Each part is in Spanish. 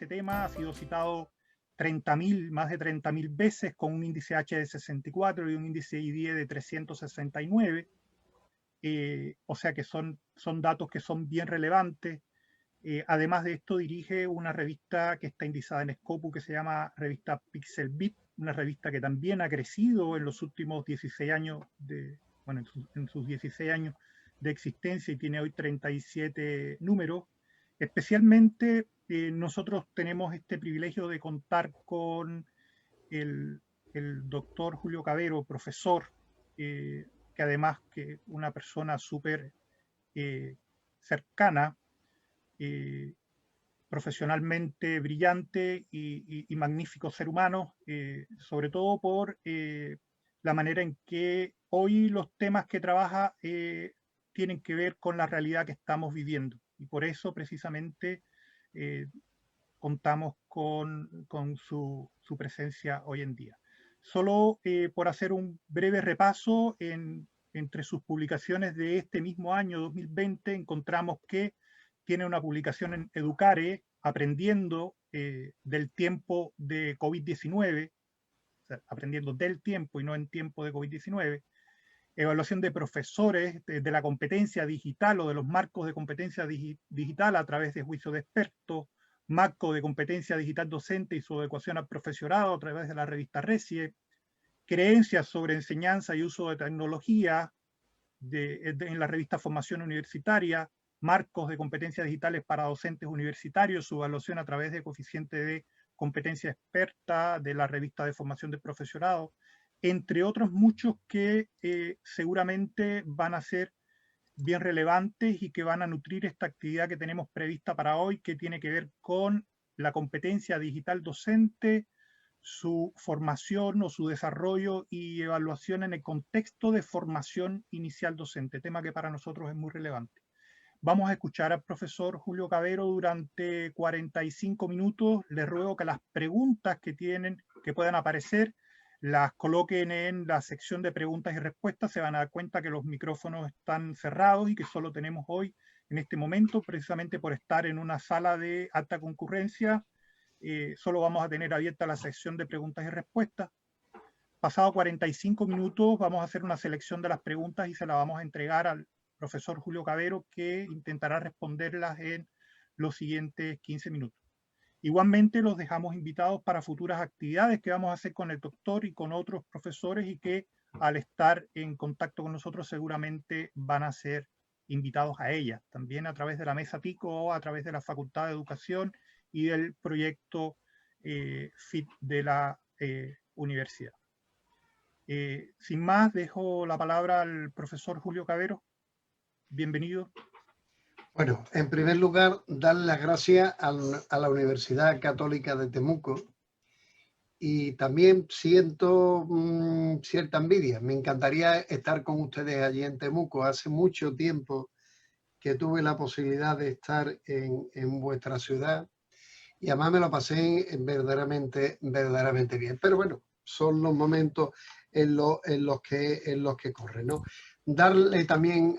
ese tema, ha sido citado más de 30.000 veces, con un índice H de 64 y un índice IDE de 369. O sea que son datos que son bien relevantes. Además de esto, dirige una revista que está indexada en Scopus, que se llama Revista Pixelbit, una revista que también ha crecido en los últimos 16 años, en sus 16 años de existencia, y tiene hoy 37 números. Especialmente nosotros tenemos este privilegio de contar con el doctor Julio Cavero, profesor, que además que una persona súper cercana, profesionalmente brillante y magnífico ser humano, sobre todo por la manera en que hoy los temas que trabaja tienen que ver con la realidad que estamos viviendo. Y por eso precisamente contamos con su presencia hoy en día. Solo por hacer un breve repaso, entre sus publicaciones de este mismo año 2020 encontramos que tiene una publicación en Educare, aprendiendo del tiempo de COVID-19, o sea, aprendiendo del tiempo y no en tiempo de COVID-19, evaluación de profesores de la competencia digital o de los marcos de competencia digital a través de juicio de expertos, marco de competencia digital docente y su adecuación al profesorado a través de la revista RECIE, creencias sobre enseñanza y uso de tecnología en la revista Formación Universitaria, marcos de competencias digitales para docentes universitarios, su evaluación a través de coeficiente de competencia experta de la revista de formación del profesorado, entre otros muchos que seguramente van a ser bien relevantes y que van a nutrir esta actividad que tenemos prevista para hoy, que tiene que ver con la competencia digital docente, su formación o su desarrollo y evaluación en el contexto de formación inicial docente, tema que para nosotros es muy relevante. Vamos a escuchar al profesor Julio Cavero durante 45 minutos. Les ruego que las preguntas que puedan aparecer, las coloquen en la sección de preguntas y respuestas. Se van a dar cuenta que los micrófonos están cerrados y que solo tenemos hoy, en este momento, precisamente por estar en una sala de alta concurrencia, solo vamos a tener abierta la sección de preguntas y respuestas. Pasado 45 minutos vamos a hacer una selección de las preguntas y se las vamos a entregar al profesor Julio Cavero, que intentará responderlas en los siguientes 15 minutos. Igualmente los dejamos invitados para futuras actividades que vamos a hacer con el doctor y con otros profesores, y que al estar en contacto con nosotros seguramente van a ser invitados a ellas, también a través de la Mesa Pico o a través de la Facultad de Educación y del proyecto FIT de la universidad. Sin más, dejo la palabra al profesor Julio Cavero. Bienvenido. Bueno, en primer lugar, darle las gracias a la Universidad Católica de Temuco, y también siento cierta envidia. Me encantaría estar con ustedes allí en Temuco. Hace mucho tiempo que tuve la posibilidad de estar en vuestra ciudad y además me lo pasé verdaderamente bien. Pero bueno, son los momentos en los que corren, ¿no? Darle también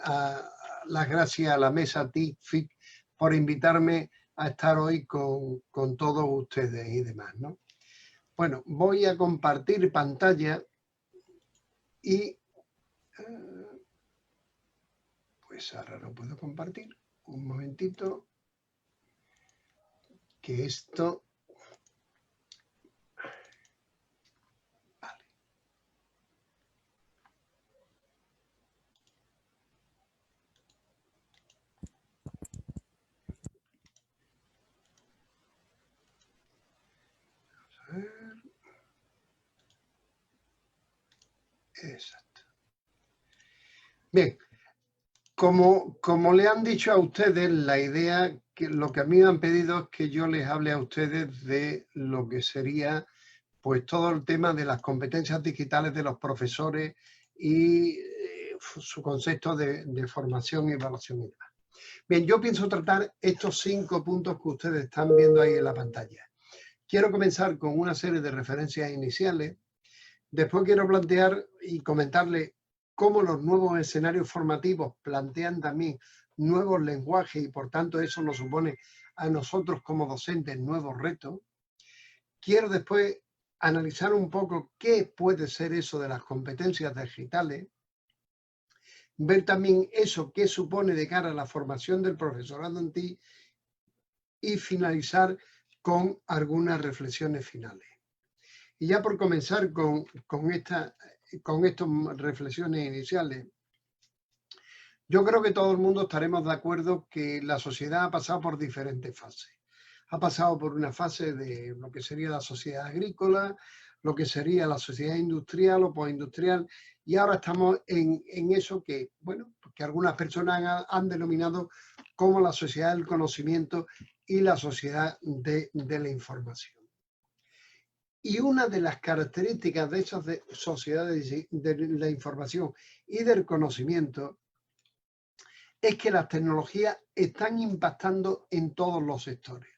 las gracias a la Mesa TIC por invitarme a estar hoy con todos ustedes y demás, ¿no? Bueno, voy a compartir pantalla y pues ahora no puedo compartir. Un momentito, que esto... Vale. Vamos a ver. Exacto. Bien, como le han dicho a ustedes, la idea, que lo que a mí me han pedido es que yo les hable a ustedes de lo que sería pues todo el tema de las competencias digitales de los profesores y su concepto de formación y evaluación y demás. Bien, yo pienso tratar estos 5 puntos que ustedes están viendo ahí en la pantalla. Quiero comenzar con una serie de referencias iniciales. Después quiero plantear y comentarles cómo los nuevos escenarios formativos plantean también nuevos lenguajes, y por tanto eso nos supone a nosotros como docentes nuevos retos. Quiero después analizar un poco qué puede ser eso de las competencias digitales, ver también eso qué supone de cara a la formación del profesorado en ti y finalizar con algunas reflexiones finales. Y ya por comenzar con estas reflexiones iniciales, yo creo que todo el mundo estaremos de acuerdo que la sociedad ha pasado por diferentes fases. Ha pasado por una fase de lo que sería la sociedad agrícola, lo que sería la sociedad industrial o postindustrial, y ahora estamos en eso que, bueno, que algunas personas han denominado como la sociedad del conocimiento y la sociedad de la información. Y una de las características de esas sociedades de la información y del conocimiento es que las tecnologías están impactando en todos los sectores.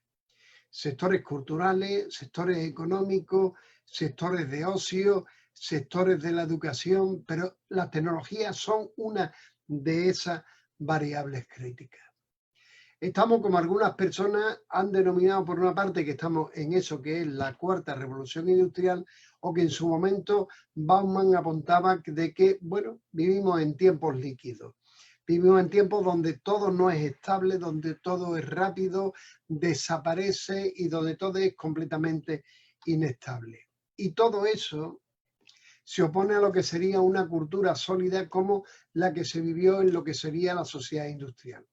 Sectores culturales, sectores económicos, sectores de ocio, sectores de la educación, pero las tecnologías son una de esas variables críticas. Estamos, como algunas personas han denominado por una parte, que estamos en eso que es la cuarta revolución industrial, o que en su momento Bauman apuntaba de que, bueno, vivimos en tiempos líquidos. Vivimos en tiempos donde todo no es estable, donde todo es rápido, desaparece y donde todo es completamente inestable. Y todo eso se opone a lo que sería una cultura sólida como la que se vivió en lo que sería la sociedad industrial,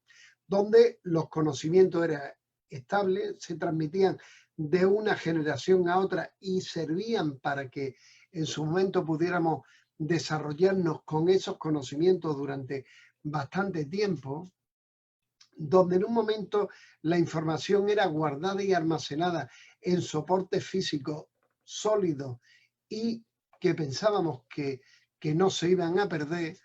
donde los conocimientos eran estables, se transmitían de una generación a otra y servían para que en su momento pudiéramos desarrollarnos con esos conocimientos durante bastante tiempo, donde en un momento la información era guardada y almacenada en soportes físicos sólidos y que pensábamos que no se iban a perder,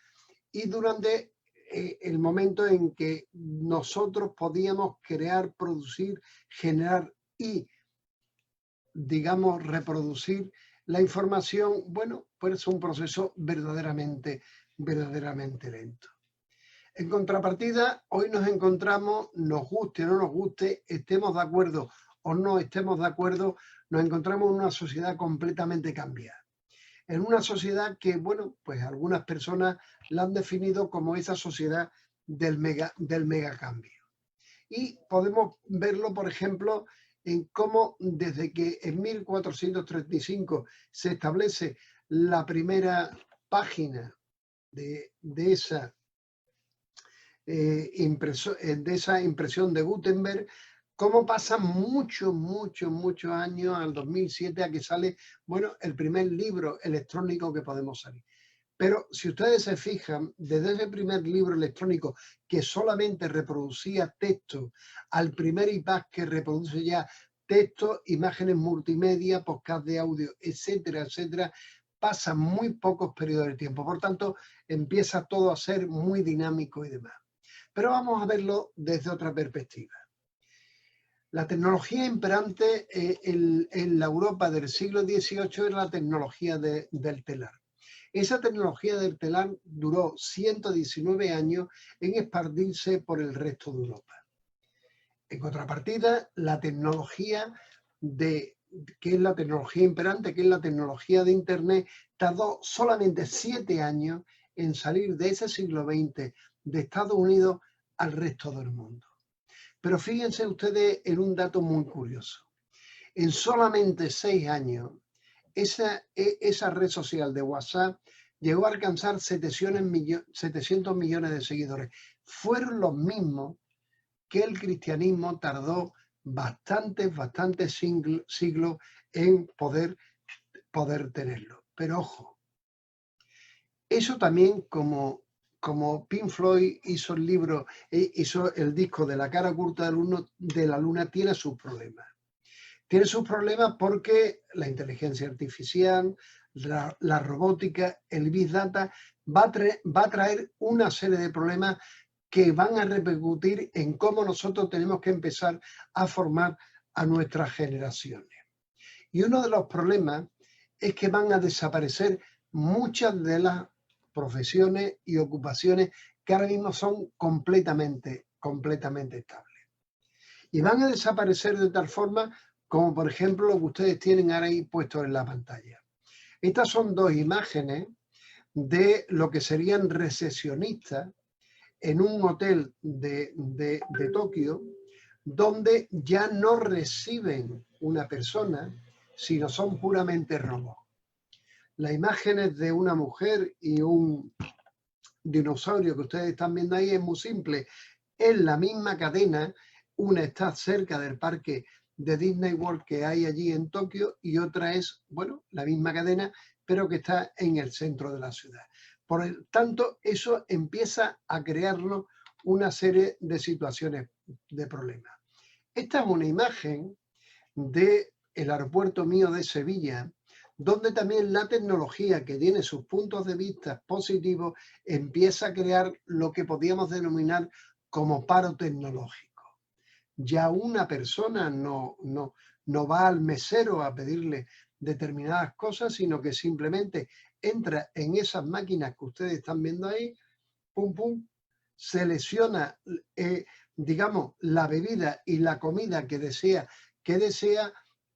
y durante el momento en que nosotros podíamos crear, producir, generar y, digamos, reproducir la información, bueno, pues es un proceso verdaderamente lento. En contrapartida, hoy nos encontramos, nos guste o no nos guste, estemos de acuerdo o no estemos de acuerdo, nos encontramos en una sociedad completamente cambiada. En una sociedad que, bueno, pues algunas personas la han definido como esa sociedad del megacambio. Y podemos verlo, por ejemplo, en cómo desde que en 1435 se establece la primera página de esa impresión de Gutenberg, cómo pasan muchos años al 2007 a que sale, bueno, el primer libro electrónico que podemos salir. Pero si ustedes se fijan, desde ese primer libro electrónico que solamente reproducía texto, al primer iPad que reproduce ya texto, imágenes multimedia, podcast de audio, etcétera, etcétera, pasan muy pocos periodos de tiempo. Por tanto, empieza todo a ser muy dinámico y demás. Pero vamos a verlo desde otra perspectiva. La tecnología imperante en la Europa del siglo XVIII era la tecnología del telar. Esa tecnología del telar duró 119 años en expandirse por el resto de Europa. En contrapartida, la tecnología que es la tecnología imperante, que es la tecnología de Internet, tardó solamente 7 años en salir de ese siglo XX de Estados Unidos al resto del mundo. Pero fíjense ustedes en un dato muy curioso. En solamente 6 años, esa red social de WhatsApp llegó a alcanzar 700 millones de seguidores. Fueron los mismos que el cristianismo tardó bastantes siglos en poder tenerlo. Pero ojo, eso también como Pink Floyd hizo el disco de La cara oculta de la luna, tiene sus problemas. Tiene sus problemas porque la inteligencia artificial, la robótica, el Big Data va a traer una serie de problemas que van a repercutir en cómo nosotros tenemos que empezar a formar a nuestras generaciones. Y uno de los problemas es que van a desaparecer muchas de las profesiones y ocupaciones que ahora mismo son completamente estables. Y van a desaparecer de tal forma como, por ejemplo, lo que ustedes tienen ahora ahí puesto en la pantalla. Estas son dos imágenes de lo que serían recesionistas en un hotel de Tokio, donde ya no reciben una persona, sino son puramente robots. Las imágenes de una mujer y un dinosaurio que ustedes están viendo ahí es muy simple. Es la misma cadena, una está cerca del parque de Disney World que hay allí en Tokio y otra es, bueno, la misma cadena, pero que está en el centro de la ciudad. Por el tanto, eso empieza a crearnos una serie de situaciones de problemas. Esta es una imagen del aeropuerto mío de Sevilla, donde también la tecnología, que tiene sus puntos de vista positivos, empieza a crear lo que podríamos denominar como paro tecnológico. Ya una persona no va al mesero a pedirle determinadas cosas, sino que simplemente entra en esas máquinas que ustedes están viendo ahí, pum, pum, selecciona, digamos, la bebida y la comida que desea,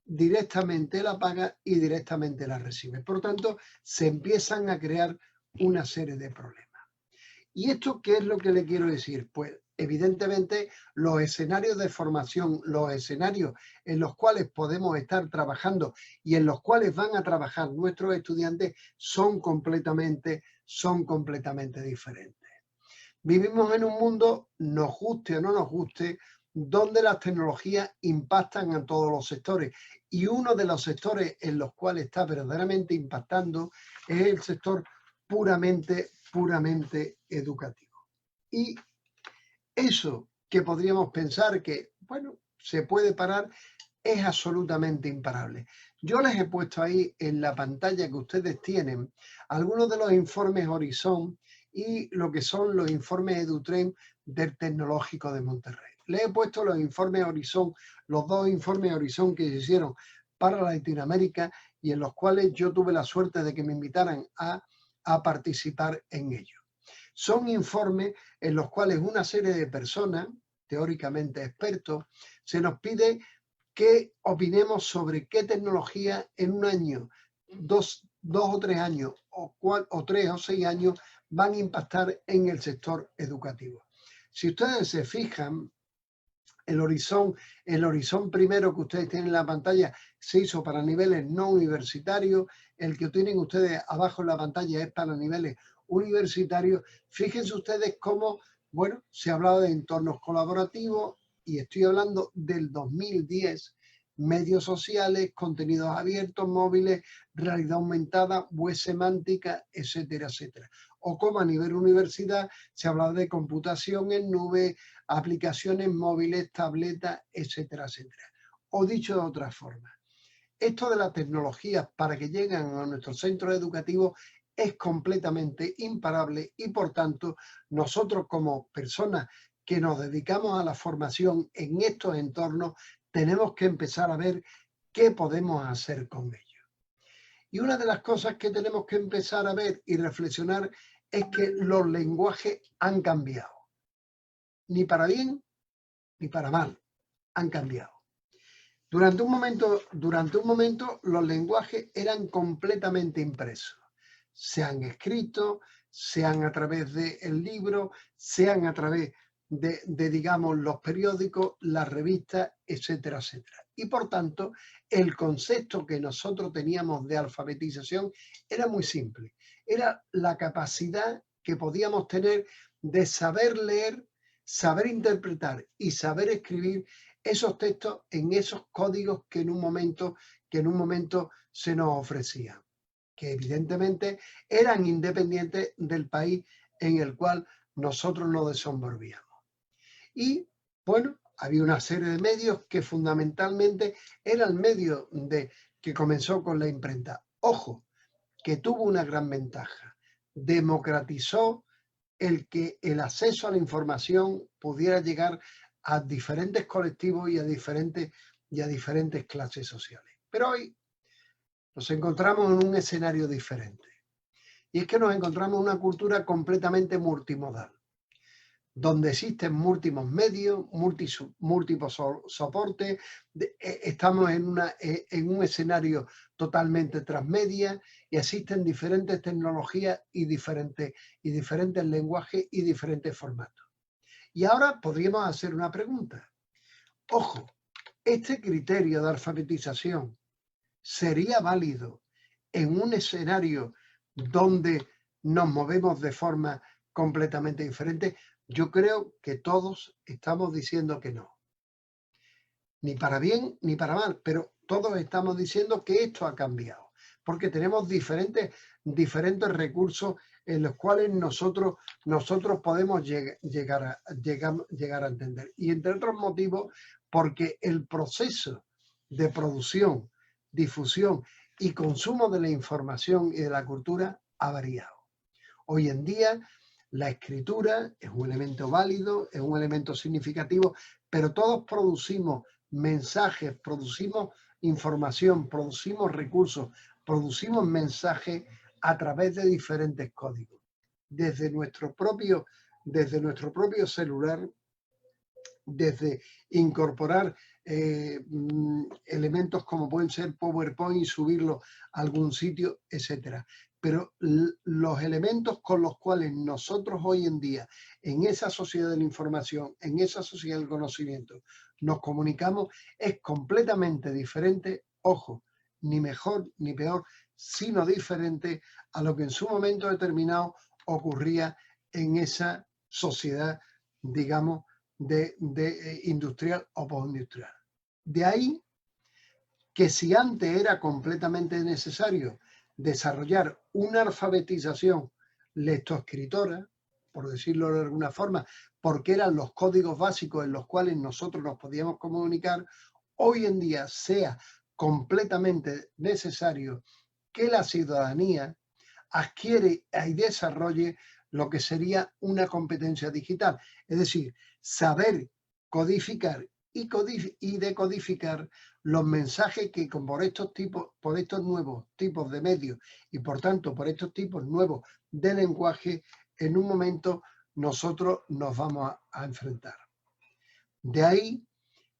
directamente la paga y directamente la recibe. Por tanto, se empiezan a crear una serie de problemas. ¿Y esto qué es lo que le quiero decir? Pues evidentemente los escenarios de formación, los escenarios en los cuales podemos estar trabajando y en los cuales van a trabajar nuestros estudiantes son completamente diferentes. Vivimos en un mundo, nos guste o no nos guste, donde las tecnologías impactan a todos los sectores. Y uno de los sectores en los cuales está verdaderamente impactando es el sector puramente educativo. Y eso que podríamos pensar que, bueno, se puede parar, es absolutamente imparable. Yo les he puesto ahí en la pantalla que ustedes tienen algunos de los informes Horizon y lo que son los informes EduTrend del Tecnológico de Monterrey. Les he puesto los informes Horizon, los dos informes Horizon que se hicieron para Latinoamérica y en los cuales yo tuve la suerte de que me invitaran a participar en ellos. Son informes en los cuales una serie de personas, teóricamente expertos, se nos pide que opinemos sobre qué tecnología en un año, dos o 3 años, o 3 o 6 años van a impactar en el sector educativo. Si ustedes se fijan, el horizonte primero que ustedes tienen en la pantalla se hizo para niveles no universitarios, el que tienen ustedes abajo en la pantalla es para niveles universitarios. Fíjense ustedes cómo, bueno, se ha hablado de entornos colaborativos y estoy hablando del 2010, medios sociales, contenidos abiertos, móviles, realidad aumentada, web semántica, etcétera, etcétera. O como a nivel universidad se ha hablado de computación en nube, aplicaciones móviles, tabletas, etcétera, etcétera. O dicho de otra forma, esto de las tecnologías para que lleguen a nuestros centros educativos es completamente imparable y por tanto nosotros como personas que nos dedicamos a la formación en estos entornos tenemos que empezar a ver qué podemos hacer con ellos. Y una de las cosas que tenemos que empezar a ver y reflexionar es que los lenguajes han cambiado. Ni para bien ni para mal, han cambiado. Durante un momento los lenguajes eran completamente impresos. Sean escritos, sean a través del libro, sean a través de, digamos, los periódicos, las revistas, etcétera, etcétera. Y por tanto, el concepto que nosotros teníamos de alfabetización era muy simple. Era la capacidad que podíamos tener de saber leer, saber interpretar y saber escribir esos textos en esos códigos que en un momento se nos ofrecían, que evidentemente eran independientes del país en el cual nosotros nos desenvolvíamos. Y bueno, había una serie de medios que fundamentalmente era el medio que comenzó con la imprenta. Ojo, que tuvo una gran ventaja, democratizó el que el acceso a la información pudiera llegar a diferentes colectivos y a diferentes clases sociales. Pero hoy nos encontramos en un escenario diferente. Y es que nos encontramos en una cultura completamente multimodal. donde existen múltiples medios, múltiples soportes, estamos en un escenario totalmente transmedia y existen diferentes tecnologías y diferentes lenguajes y diferentes formatos. Y ahora podríamos hacer una pregunta. Ojo, ¿este criterio de alfabetización sería válido en un escenario donde nos movemos de forma completamente diferente? Yo creo que todos estamos diciendo que no. Ni para bien ni para mal, pero todos estamos diciendo que esto ha cambiado, porque tenemos diferentes recursos en los cuales nosotros podemos llegar a entender. Y entre otros motivos, porque el proceso de producción, difusión y consumo de la información y de la cultura ha variado. Hoy en día la escritura es un elemento válido, es un elemento significativo, pero todos producimos mensajes, producimos información, producimos recursos, producimos mensajes a través de diferentes códigos. Desde nuestro propio celular, desde incorporar elementos como pueden ser PowerPoint y subirlo a algún sitio, etcétera. Pero los elementos con los cuales nosotros hoy en día, en esa sociedad de la información, en esa sociedad del conocimiento, nos comunicamos, es completamente diferente, ojo, ni mejor ni peor, sino diferente a lo que en su momento determinado ocurría en esa sociedad, digamos, de industrial o postindustrial. De ahí que si antes era completamente necesario desarrollar una alfabetización lectoescritora, por decirlo de alguna forma, porque eran los códigos básicos en los cuales nosotros nos podíamos comunicar, hoy en día sea completamente necesario que la ciudadanía adquiere y desarrolle lo que sería una competencia digital, es decir, saber codificar y decodificar los mensajes que por estos nuevos tipos de medios y por tanto por estos tipos nuevos de lenguaje, en un momento nosotros nos vamos a enfrentar. De ahí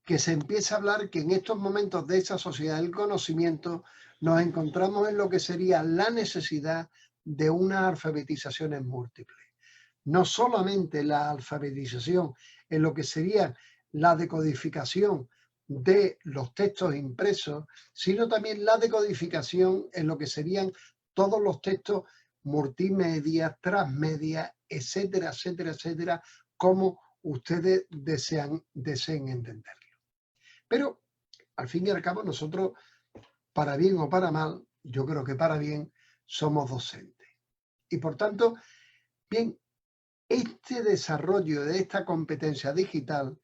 que se empieza a hablar que en estos momentos de esa sociedad del conocimiento nos encontramos en lo que sería la necesidad de unas alfabetizaciones múltiples. No solamente la alfabetización en lo que sería la decodificación de los textos impresos, sino también la decodificación en lo que serían todos los textos multimedia, transmedia, etcétera, etcétera, etcétera, como ustedes deseen entenderlo. Pero, al fin y al cabo, nosotros, para bien o para mal, yo creo que para bien, somos docentes. Y por tanto, bien, este desarrollo de esta competencia digital,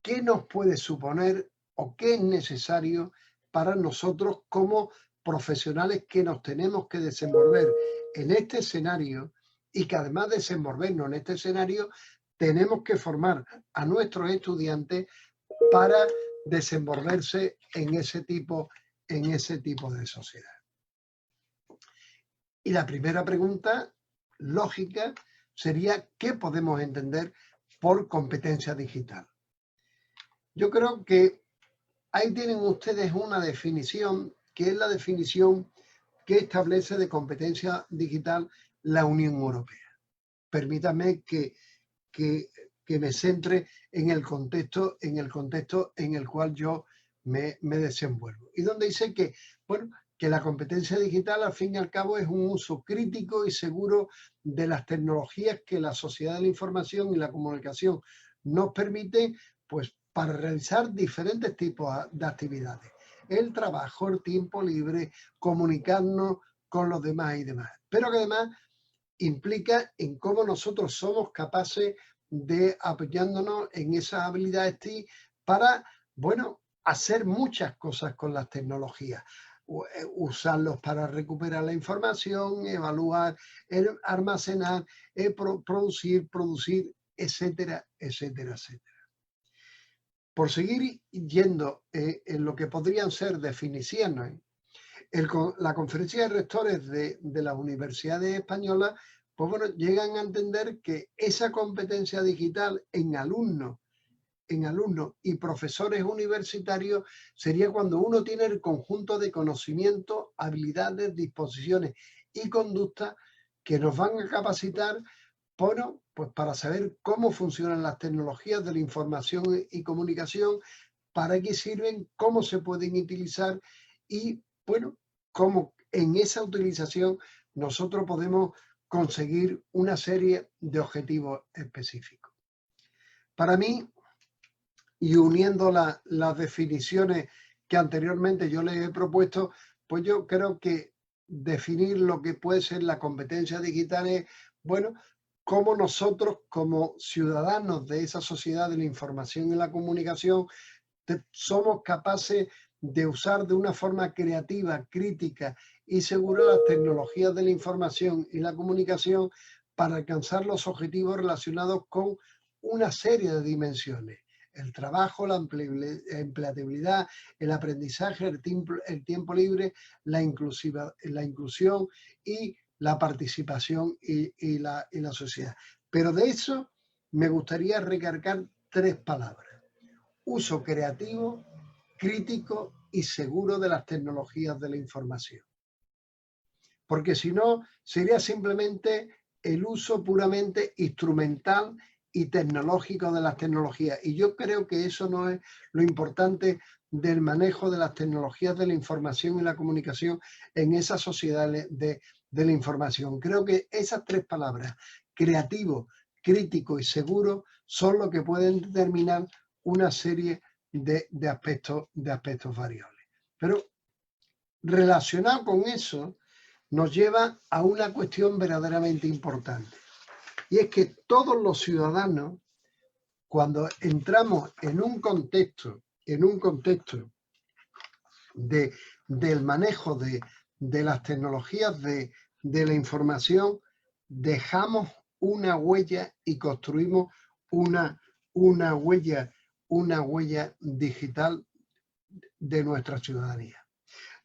¿qué nos puede suponer o qué es necesario para nosotros como profesionales que nos tenemos que desenvolver en este escenario y que además de desenvolvernos en este escenario, tenemos que formar a nuestros estudiantes para desenvolverse en ese tipo de sociedad? Y la primera pregunta lógica sería, ¿qué podemos entender por competencia digital? Yo creo que ahí tienen ustedes una definición, que es la definición que establece de competencia digital la Unión Europea. Permítame que me centre en el contexto en el cual yo me desenvuelvo. Y donde dice que, bueno, que la competencia digital al fin y al cabo es un uso crítico y seguro de las tecnologías que la sociedad de la información y la comunicación nos permite, pues, para realizar diferentes tipos de actividades. El trabajo, el tiempo libre, comunicarnos con los demás y demás. Pero que además implica en cómo nosotros somos capaces de apoyándonos en esas habilidades TIC para, bueno, hacer muchas cosas con las tecnologías. Usarlos para recuperar la información, evaluar, almacenar, producir, etcétera, etcétera, etcétera. Por seguir yendo en lo que podrían ser definiciones, la Conferencia de Rectores de las Universidades Españolas pues bueno, llegan a entender que esa competencia digital en alumnos y profesores universitarios sería cuando uno tiene el conjunto de conocimientos, habilidades, disposiciones y conductas que nos van a capacitar, bueno, pues para saber cómo funcionan las tecnologías de la información y comunicación, para qué sirven, cómo se pueden utilizar y, bueno, cómo en esa utilización nosotros podemos conseguir una serie de objetivos específicos. Para mí, y uniendo las definiciones que anteriormente yo les he propuesto, pues yo creo que definir lo que puede ser la competencia digital es, bueno, cómo nosotros como ciudadanos de esa sociedad de la información y la comunicación somos capaces de usar de una forma creativa, crítica y segura las tecnologías de la información y la comunicación para alcanzar los objetivos relacionados con una serie de dimensiones: el trabajo, la empleabilidad, el aprendizaje, el tiempo libre, la inclusión y la participación y la sociedad. Pero de eso me gustaría recargar 3 palabras: uso creativo, crítico y seguro de las tecnologías de la información. Porque si no, sería simplemente el uso puramente instrumental y tecnológico de las tecnologías. Y yo creo que eso no es lo importante del manejo de las tecnologías de la información y la comunicación en esas sociedades de la información. Creo que esas 3 palabras, creativo, crítico y seguro, son lo que pueden determinar una serie de aspectos variables. Pero relacionado con eso, nos lleva a una cuestión verdaderamente importante. Y es que todos los ciudadanos, cuando entramos en un contexto del manejo de las tecnologías de la información, dejamos una huella y construimos una huella digital de nuestra ciudadanía.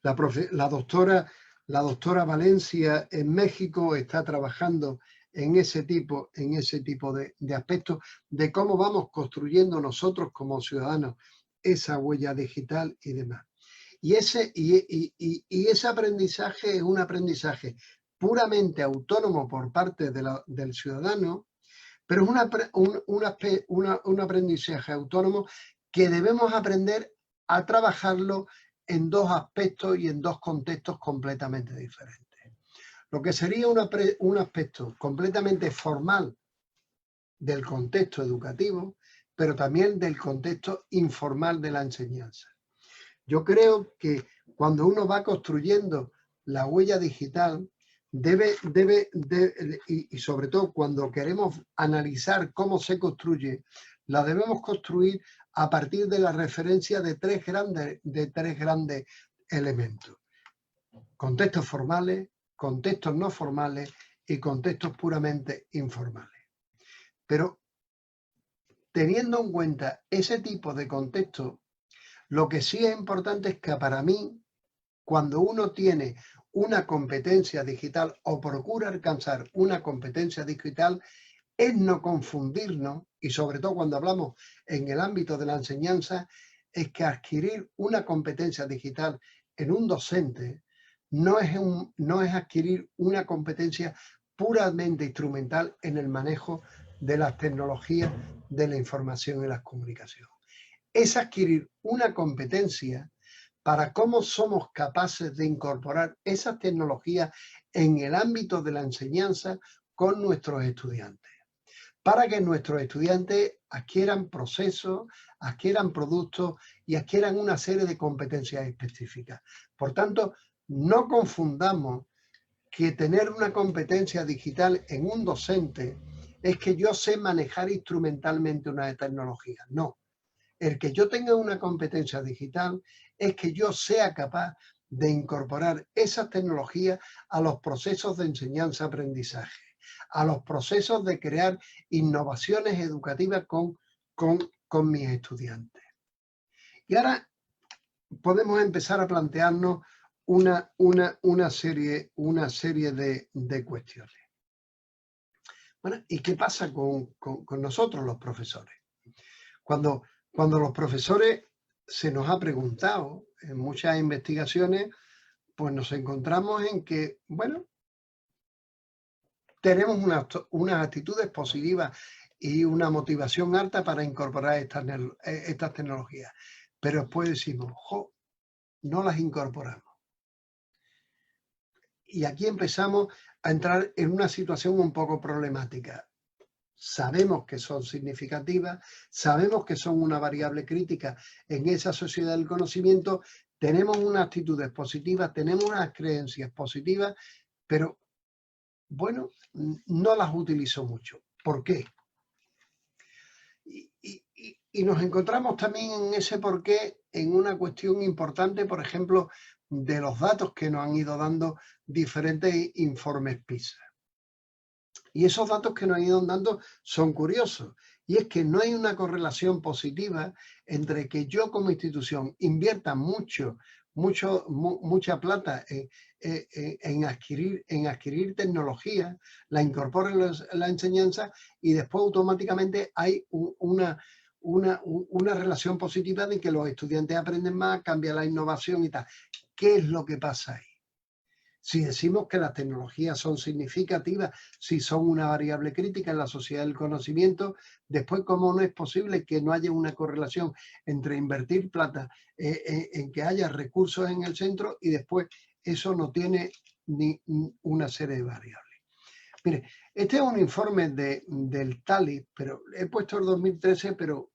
La doctora Valencia en México está trabajando en ese tipo de aspectos, de cómo vamos construyendo nosotros como ciudadanos esa huella digital y demás. Y ese aprendizaje es un aprendizaje puramente autónomo por parte del ciudadano, pero es un aprendizaje autónomo que debemos aprender a trabajarlo en 2 aspectos y en 2 contextos completamente diferentes. Lo que sería un aspecto completamente formal del contexto educativo, pero también del contexto informal de la enseñanza. Yo creo que cuando uno va construyendo la huella digital, y sobre todo cuando queremos analizar cómo se construye, la debemos construir a partir de la referencia de tres grandes elementos: contextos formales, contextos no formales y contextos puramente informales. Pero teniendo en cuenta ese tipo de contexto, lo que sí es importante es que para mí, cuando uno tiene una competencia digital o procura alcanzar una competencia digital, es no confundirnos, y sobre todo cuando hablamos en el ámbito de la enseñanza, es que adquirir una competencia digital en un docente no es adquirir una competencia puramente instrumental en el manejo de las tecnologías de la información y las comunicaciones. Es adquirir una competencia para cómo somos capaces de incorporar esas tecnologías en el ámbito de la enseñanza con nuestros estudiantes, para que nuestros estudiantes adquieran procesos, adquieran productos y adquieran una serie de competencias específicas. Por tanto, no confundamos que tener una competencia digital en un docente es que yo sé manejar instrumentalmente una tecnología. No. El que yo tenga una competencia digital es que yo sea capaz de incorporar esas tecnologías a los procesos de enseñanza-aprendizaje, a los procesos de crear innovaciones educativas con mis estudiantes. Y ahora podemos empezar a plantearnos una serie de cuestiones. Bueno, ¿y qué pasa con nosotros los profesores? Cuando los profesores se nos ha preguntado en muchas investigaciones, pues nos encontramos en que, bueno, tenemos unas actitudes positivas y una motivación alta para incorporar estas tecnologías. Pero después decimos, jo, no las incorporamos. Y aquí empezamos a entrar en una situación un poco problemática. Sabemos que son significativas, sabemos que son una variable crítica en esa sociedad del conocimiento, tenemos unas actitudes positivas, tenemos unas creencias positivas, pero bueno, no las utilizo mucho. ¿Por qué? Y nos encontramos también en ese por qué en una cuestión importante, por ejemplo, de los datos que nos han ido dando diferentes informes PISA. Y esos datos que nos han ido dando son curiosos. Y es que no hay una correlación positiva entre que yo como institución invierta mucha plata en adquirir tecnología, la incorpore en la enseñanza y después automáticamente hay una relación positiva de que los estudiantes aprenden más, cambia la innovación y tal. ¿Qué es lo que pasa ahí? Si decimos que las tecnologías son significativas, si son una variable crítica en la sociedad del conocimiento, después, ¿cómo no es posible que no haya una correlación entre invertir plata en que haya recursos en el centro y después eso no tiene ni una serie de variables? Mire, este es un informe del TALI, pero he puesto el 2013, pero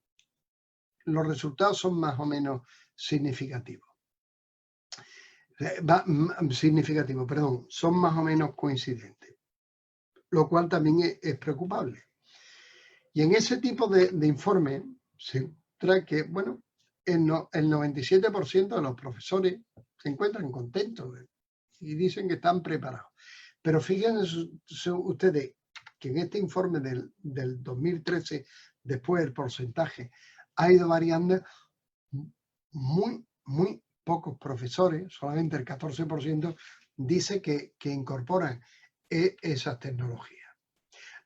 los resultados son más o menos significativos. Son más o menos coincidentes, lo cual también es preocupable. Y en ese tipo de informe se trae que, bueno, el 97% de los profesores se encuentran contentos y dicen que están preparados. Pero fíjense ustedes que en este informe del 2013, después el porcentaje ha ido variando muy pocos profesores, solamente el 14%, dice que incorporan esas tecnologías.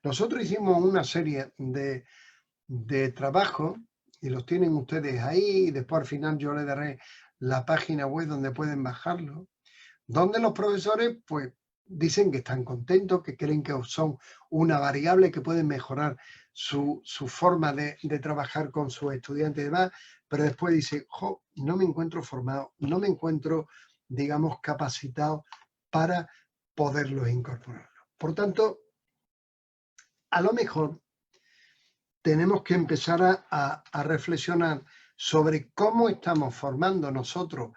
Nosotros hicimos una serie de trabajos y los tienen ustedes ahí, y después al final yo les daré la página web donde pueden bajarlo, donde los profesores pues dicen que están contentos, que creen que son una variable que pueden mejorar su forma de trabajar con sus estudiantes y demás, pero después dice, jo, no me encuentro formado, no me encuentro, digamos, capacitado para poderlos incorporar. Por tanto, a lo mejor tenemos que empezar a reflexionar sobre cómo estamos formando nosotros,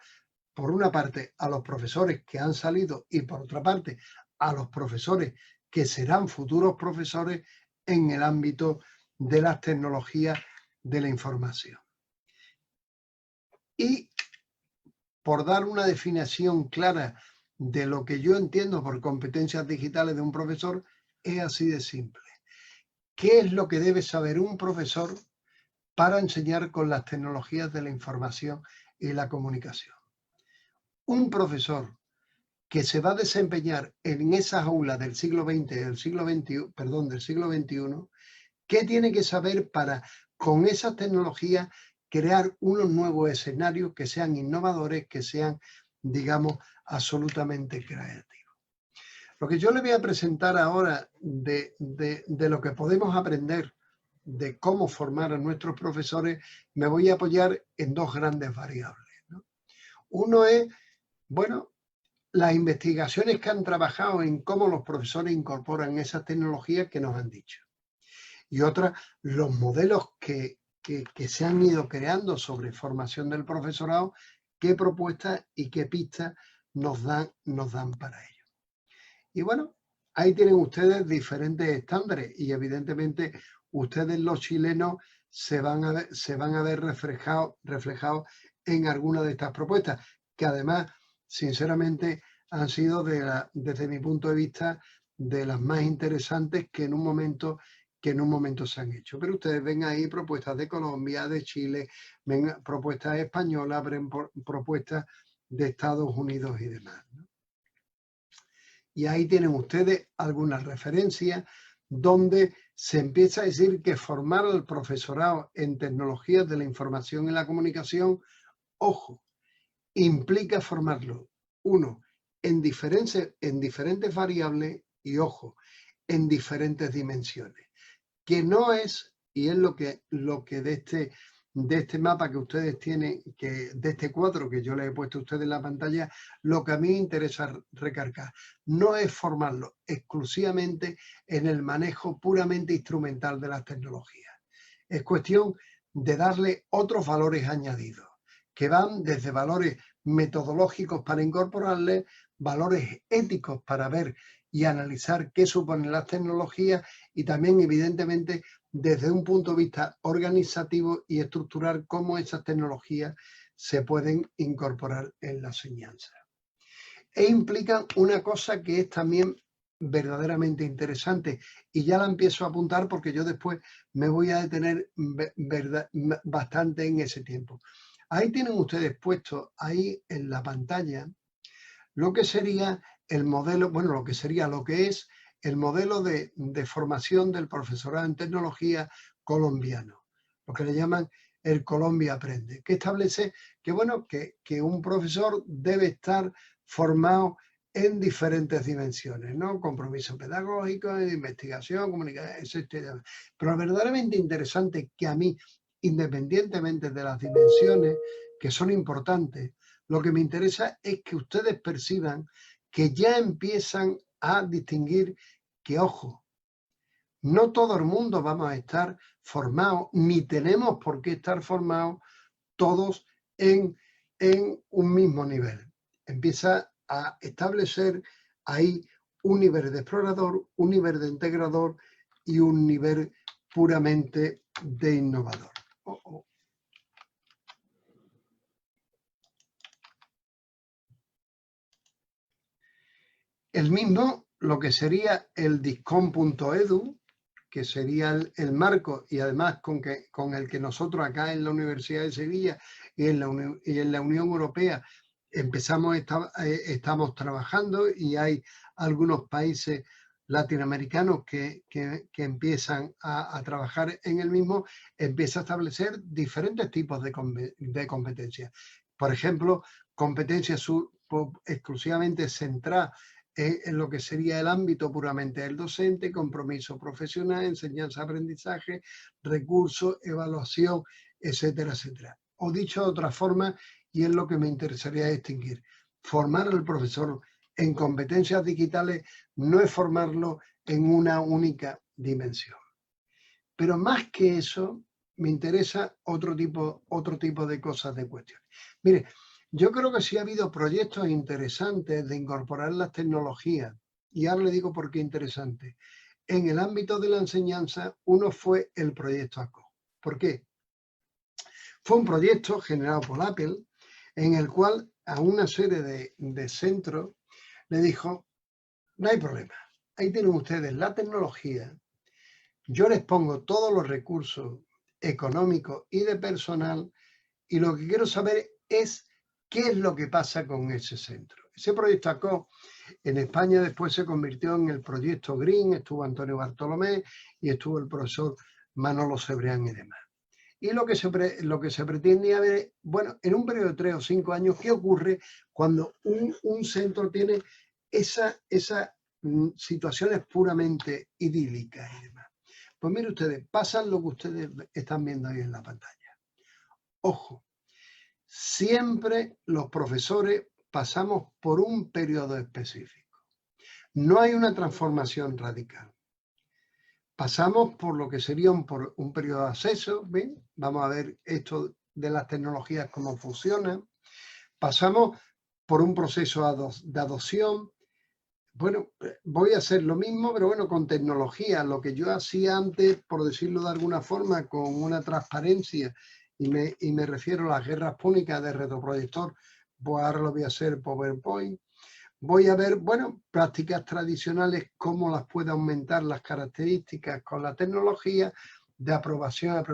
por una parte, a los profesores que han salido y por otra parte, a los profesores que serán futuros profesores en el ámbito de las tecnologías de la información. Y por dar una definición clara de lo que yo entiendo por competencias digitales de un profesor, es así de simple. ¿Qué es lo que debe saber un profesor para enseñar con las tecnologías de la información y la comunicación? Un profesor que se va a desempeñar en esas aulas del siglo XX, del siglo XXI, ¿qué tiene que saber para, con esas tecnologías, crear unos nuevos escenarios que sean innovadores, que sean, digamos, absolutamente creativos? Lo que yo le voy a presentar ahora de lo que podemos aprender de cómo formar a nuestros profesores, me voy a apoyar en dos grandes variables, ¿no? Uno es, bueno, las investigaciones que han trabajado en cómo los profesores incorporan esas tecnologías que nos han dicho. Y otra, los modelos que se han ido creando sobre formación del profesorado, qué propuestas y qué pistas nos dan para ello. Y bueno, ahí tienen ustedes diferentes estándares y evidentemente ustedes los chilenos se van a ver reflejados en alguna de estas propuestas, que además, sinceramente, han sido, desde mi punto de vista, de las más interesantes que en un momento se han hecho. Pero ustedes ven ahí propuestas de Colombia, de Chile, ven propuestas españolas, ven propuestas de Estados Unidos y demás, ¿no? Y ahí tienen ustedes algunas referencias donde se empieza a decir que formar al profesorado en tecnologías de la información y la comunicación, ojo, implica formarlo, uno, en diferentes variables y, ojo, en diferentes dimensiones, que no es, y es lo que de este mapa que ustedes tienen, de este cuadro que yo les he puesto a ustedes en la pantalla, lo que a mí me interesa recargar, no es formarlo exclusivamente en el manejo puramente instrumental de las tecnologías. Es cuestión de darle otros valores añadidos, que van desde valores metodológicos para incorporarle, valores éticos para ver y analizar qué suponen las tecnologías y también, evidentemente, desde un punto de vista organizativo y estructural, cómo esas tecnologías se pueden incorporar en la enseñanza. E implican una cosa que es también verdaderamente interesante, y ya la empiezo a apuntar porque yo después me voy a detener bastante en ese tiempo. Ahí tienen ustedes puesto, ahí en la pantalla, lo que sería el modelo, bueno, lo que es el modelo de formación del profesorado en tecnología colombiano, lo que le llaman el Colombia Aprende, que establece que, bueno, que un profesor debe estar formado en diferentes dimensiones, ¿no? Compromiso pedagógico, investigación, comunicación, etc. Pero lo verdaderamente interesante que a mí, independientemente de las dimensiones, que son importantes, lo que me interesa es que ustedes perciban que ya empiezan a distinguir que, ojo, no todo el mundo vamos a estar formados, ni tenemos por qué estar formados todos en un mismo nivel. Empieza a establecer ahí un nivel de explorador, un nivel de integrador y un nivel puramente de innovador. El mismo, lo que sería el discom.edu, que sería el marco y además con el que nosotros acá en la Universidad de Sevilla y en la Unión Europea estamos trabajando, y hay algunos países latinoamericanos que empiezan a trabajar en el mismo, empieza a establecer diferentes tipos de competencias. Por ejemplo, competencias exclusivamente centradas en lo que sería el ámbito puramente del docente, compromiso profesional, enseñanza-aprendizaje, recursos, evaluación, etcétera, etcétera. O dicho de otra forma, y es lo que me interesaría distinguir, formar al profesor en competencias digitales no es formarlo en una única dimensión. Pero más que eso, me interesa otro tipo de cosas, de cuestiones. Mire, yo creo que sí ha habido proyectos interesantes de incorporar las tecnologías, y ahora le digo por qué interesante. En el ámbito de la enseñanza, uno fue el proyecto ACO. ¿Por qué? Fue un proyecto generado por Apple, en el cual a una serie de centros le dijo, no hay problema, ahí tienen ustedes la tecnología, yo les pongo todos los recursos económicos y de personal, y lo que quiero saber es qué es lo que pasa con ese centro. Ese proyecto ACO en España después se convirtió en el proyecto Green, estuvo Antonio Bartolomé y estuvo el profesor Manolo Cebrián y demás. Y lo que se pretende ver, bueno, en un periodo de 3 o 5 años, ¿qué ocurre cuando un centro tiene esas situaciones puramente idílicas y demás? Pues mire ustedes, pasan lo que ustedes están viendo ahí en la pantalla. Ojo, siempre los profesores pasamos por un periodo específico. No hay una transformación radical. Pasamos por lo que sería un periodo de acceso, ¿ven? Vamos a ver esto de las tecnologías, cómo funcionan. Pasamos por un proceso de adopción. Bueno, voy a hacer lo mismo, pero bueno, con tecnología. Lo que yo hacía antes, por decirlo de alguna forma, con una transparencia, y me refiero a las guerras púnicas de retroproyector, pues ahora lo voy a hacer PowerPoint. Voy a ver, bueno, prácticas tradicionales, cómo las puede aumentar las características con la tecnología de aprobación.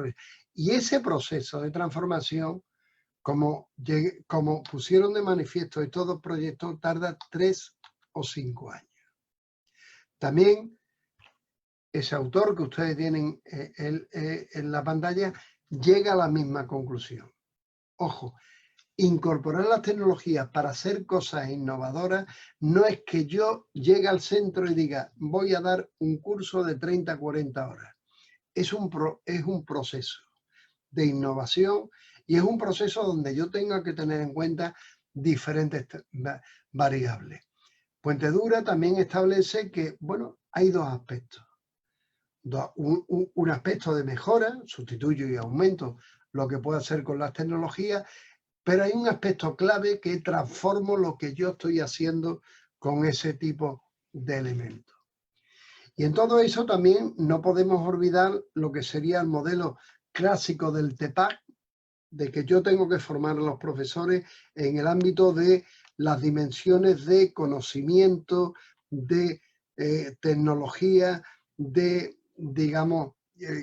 Y ese proceso de transformación, como pusieron de manifiesto estos dos proyectos, tarda 3 o 5 años. También ese autor que ustedes tienen en la pantalla llega a la misma conclusión. Ojo, incorporar las tecnologías para hacer cosas innovadoras no es que yo llegue al centro y diga voy a dar un curso de 30 a 40 horas. Es un proceso de innovación y es un proceso donde yo tengo que tener en cuenta diferentes variables. Puentedura también establece que, bueno, hay dos aspectos. Un aspecto de mejora, sustituyo y aumento lo que puedo hacer con las tecnologías, pero hay un aspecto clave que transformo lo que yo estoy haciendo con ese tipo de elementos. Y en todo eso también no podemos olvidar lo que sería el modelo clásico del TEPAC, de que yo tengo que formar a los profesores en el ámbito de las dimensiones de conocimiento, de tecnología, de, digamos,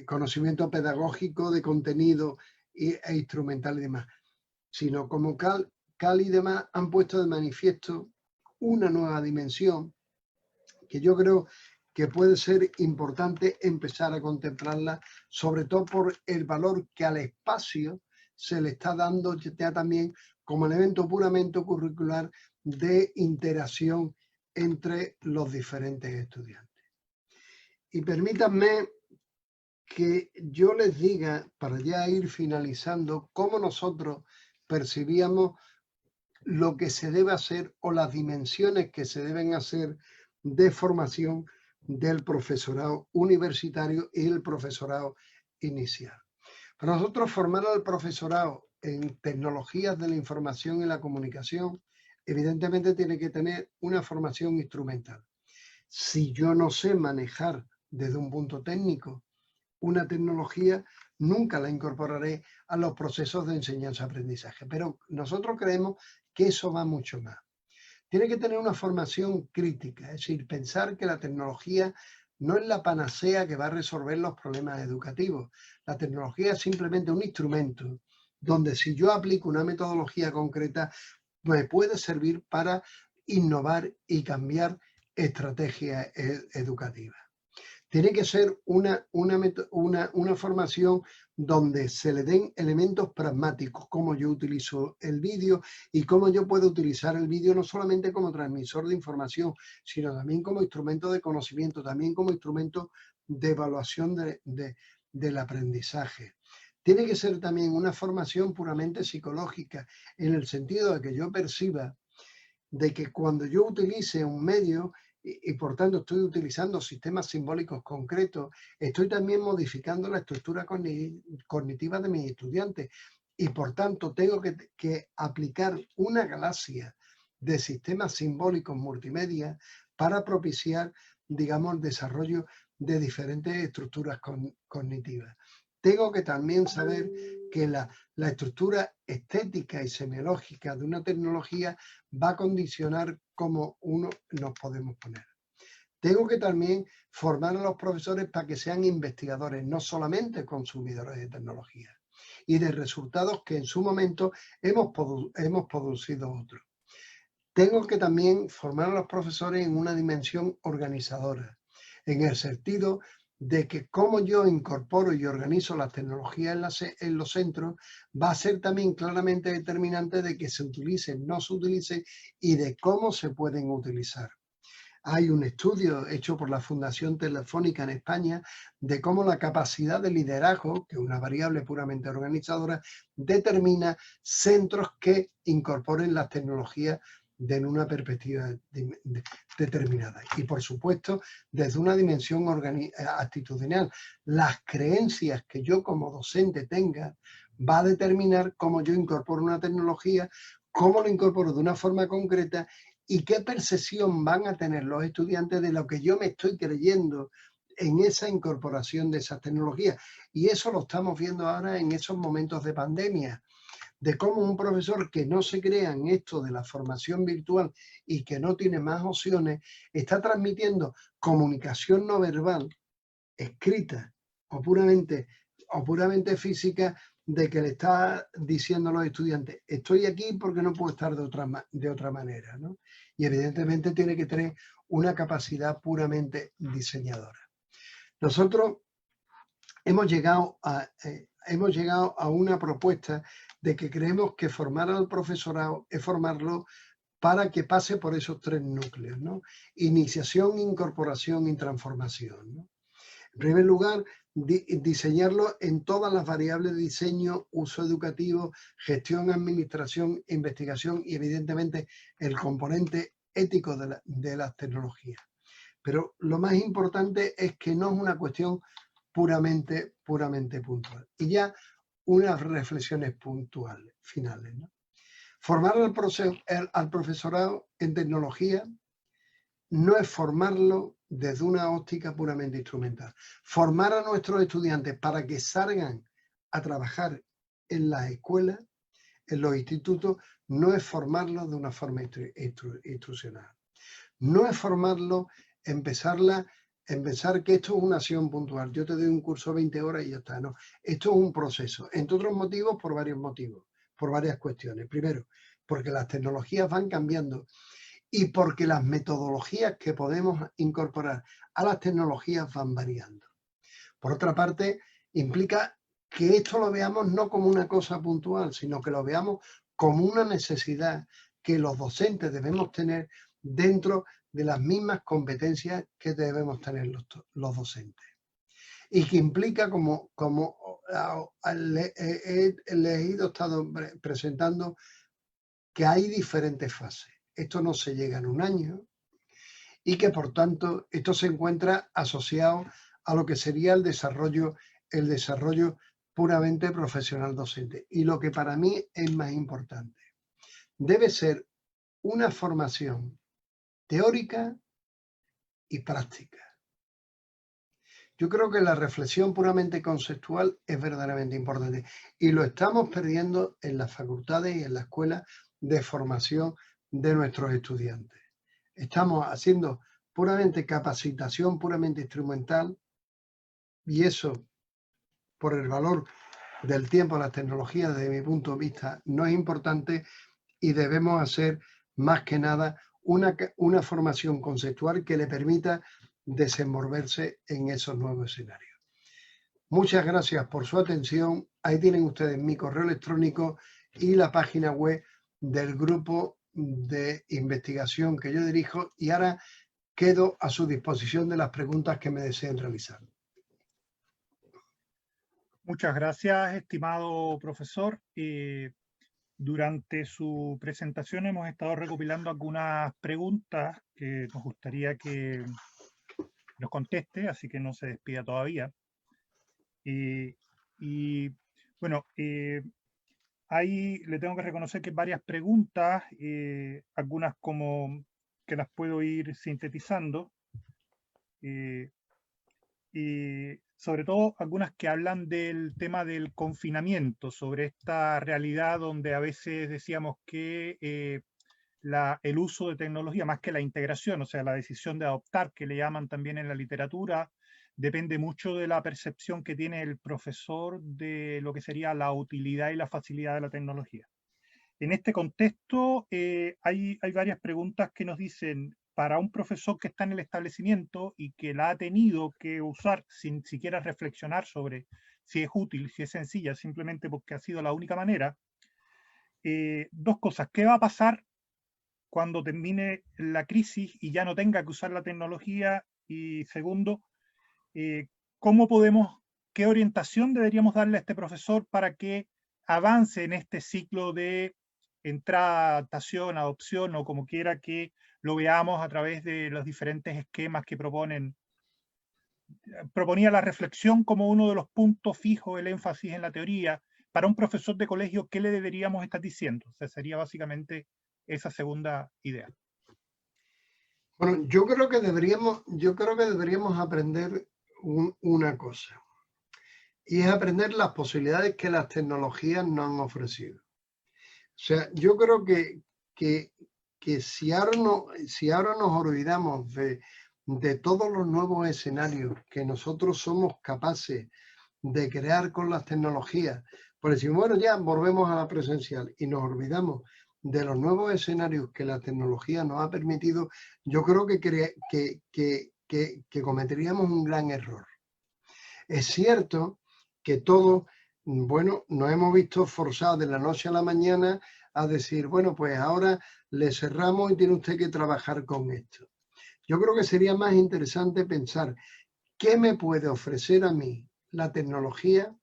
conocimiento pedagógico, de contenido e instrumental y demás, sino como Cal y demás han puesto de manifiesto una nueva dimensión que yo creo que puede ser importante empezar a contemplarla, sobre todo por el valor que al espacio se le está dando ya también como elemento puramente curricular de interacción entre los diferentes estudiantes. Y permítanme que yo les diga, para ya ir finalizando, cómo nosotros percibíamos lo que se debe hacer o las dimensiones que se deben hacer de formación del profesorado universitario y el profesorado inicial. Para nosotros formar al profesorado en tecnologías de la información y la comunicación, evidentemente tiene que tener una formación instrumental. Si yo no sé manejar desde un punto técnico una tecnología, nunca la incorporaré a los procesos de enseñanza-aprendizaje. Pero nosotros creemos que eso va mucho más. Tiene que tener una formación crítica, es decir, pensar que la tecnología no es la panacea que va a resolver los problemas educativos. La tecnología es simplemente un instrumento donde si yo aplico una metodología concreta, me puede servir para innovar y cambiar estrategias educativas. Tiene que ser una formación donde se le den elementos pragmáticos, cómo yo utilizo el vídeo y cómo yo puedo utilizar el vídeo no solamente como transmisor de información, sino también como instrumento de conocimiento, también como instrumento de evaluación del aprendizaje. Tiene que ser también una formación puramente psicológica, en el sentido de que yo perciba de que cuando yo utilice un medio y por tanto estoy utilizando sistemas simbólicos concretos, estoy también modificando la estructura cognitiva de mis estudiantes y por tanto tengo que aplicar una galaxia de sistemas simbólicos multimedia para propiciar, digamos, el desarrollo de diferentes estructuras cognitivas. Tengo que también saber que la estructura estética y semiológica de una tecnología va a condicionar cómo uno nos podemos poner. Tengo que también formar a los profesores para que sean investigadores, no solamente consumidores de tecnología y de resultados que en su momento hemos producido otros. Tengo que también formar a los profesores en una dimensión organizadora, en el sentido de que cómo yo incorporo y organizo las tecnologías en los centros va a ser también claramente determinante de que se utilicen, no se utilicen y de cómo se pueden utilizar. Hay un estudio hecho por la Fundación Telefónica en España de cómo la capacidad de liderazgo, que es una variable puramente organizadora, determina centros que incorporen las tecnologías en una perspectiva determinada. Y por supuesto, desde una dimensión actitudinal, las creencias que yo como docente tenga va a determinar cómo yo incorporo una tecnología, cómo lo incorporo de una forma concreta y qué percepción van a tener los estudiantes de lo que yo me estoy creyendo en esa incorporación de esas tecnologías. Y eso lo estamos viendo ahora en esos momentos de pandemia, de cómo un profesor que no se crea en esto de la formación virtual y que no tiene más opciones, está transmitiendo comunicación no verbal, escrita o puramente física, de que le está diciendo a los estudiantes, estoy aquí porque no puedo estar de otra manera, ¿no? Y evidentemente tiene que tener una capacidad puramente diseñadora. Nosotros hemos llegado a una propuesta de que creemos que formar al profesorado es formarlo para que pase por esos 3 núcleos, ¿no? Iniciación, incorporación y transformación, ¿no? En primer lugar, diseñarlo en todas las variables de diseño, uso educativo, gestión, administración, investigación y evidentemente el componente ético de las tecnologías. Pero lo más importante es que no es una cuestión puramente puntual. Y ya unas reflexiones puntuales, finales, ¿no? Formar al profesorado en tecnología no es formarlo desde una óptica puramente instrumental. Formar a nuestros estudiantes para que salgan a trabajar en las escuelas, en los institutos, no es formarlos de una forma instruccional. No es formarlo, empezar que esto es una acción puntual. Yo te doy un curso 20 horas y ya está. No, esto es un proceso. Entre otros motivos, por varios motivos, por varias cuestiones. Primero, porque las tecnologías van cambiando y porque las metodologías que podemos incorporar a las tecnologías van variando. Por otra parte, implica que esto lo veamos no como una cosa puntual, sino que lo veamos como una necesidad que los docentes debemos tener dentro de las mismas competencias que debemos tener los docentes. Y que implica, como les he estado presentando, que hay diferentes fases. Esto no se llega en un año y que, por tanto, esto se encuentra asociado a lo que sería el desarrollo puramente profesional docente. Y lo que para mí es más importante, debe ser una formación teórica y práctica. Yo creo que la reflexión puramente conceptual es verdaderamente importante y lo estamos perdiendo en las facultades y en la escuela de formación de nuestros estudiantes. Estamos haciendo puramente capacitación, puramente instrumental, y eso, por el valor del tiempo, las tecnologías, desde mi punto de vista, no es importante y debemos hacer más que nada una formación conceptual que le permita desenvolverse en esos nuevos escenarios. Muchas gracias por su atención. Ahí tienen ustedes mi correo electrónico y la página web del grupo de investigación que yo dirijo, y ahora quedo a su disposición de las preguntas que me deseen realizar. Muchas gracias, estimado profesor. Durante su presentación hemos estado recopilando algunas preguntas que nos gustaría que nos conteste, así que no se despida todavía. Bueno, ahí le tengo que reconocer que varias preguntas, algunas como que las puedo ir sintetizando, y sobre todo algunas que hablan del tema del confinamiento, sobre esta realidad donde a veces decíamos que el uso de tecnología, más que la integración, o sea, la decisión de adoptar, que le llaman también en la literatura, depende mucho de la percepción que tiene el profesor de lo que sería la utilidad y la facilidad de la tecnología. En este contexto, hay varias preguntas que nos dicen, para un profesor que está en el establecimiento y que la ha tenido que usar sin siquiera reflexionar sobre si es útil, si es sencilla, simplemente porque ha sido la única manera, dos cosas. ¿Qué va a pasar cuando termine la crisis y ya no tenga que usar la tecnología? Y segundo, ¿qué orientación deberíamos darle a este profesor para que avance en este ciclo de entrada, adaptación, adopción, o como quiera que lo veamos a través de los diferentes esquemas que proponen? Proponía la reflexión como uno de los puntos fijos, el énfasis en la teoría. Para un profesor de colegio, ¿qué le deberíamos estar diciendo? O sea, sería básicamente esa segunda idea. Bueno, yo creo que deberíamos aprender una cosa, y es aprender las posibilidades que las tecnologías nos han ofrecido. O sea, yo creo que si ahora nos olvidamos de todos los nuevos escenarios que nosotros somos capaces de crear con las tecnologías, pues decimos, bueno, ya volvemos a la presencial y nos olvidamos de los nuevos escenarios que la tecnología nos ha permitido, yo creo que cometeríamos un gran error. Es cierto que todos, bueno, nos hemos visto forzados de la noche a la mañana a decir, bueno, pues ahora le cerramos y tiene usted que trabajar con esto. Yo creo que sería más interesante pensar qué me puede ofrecer a mí la tecnología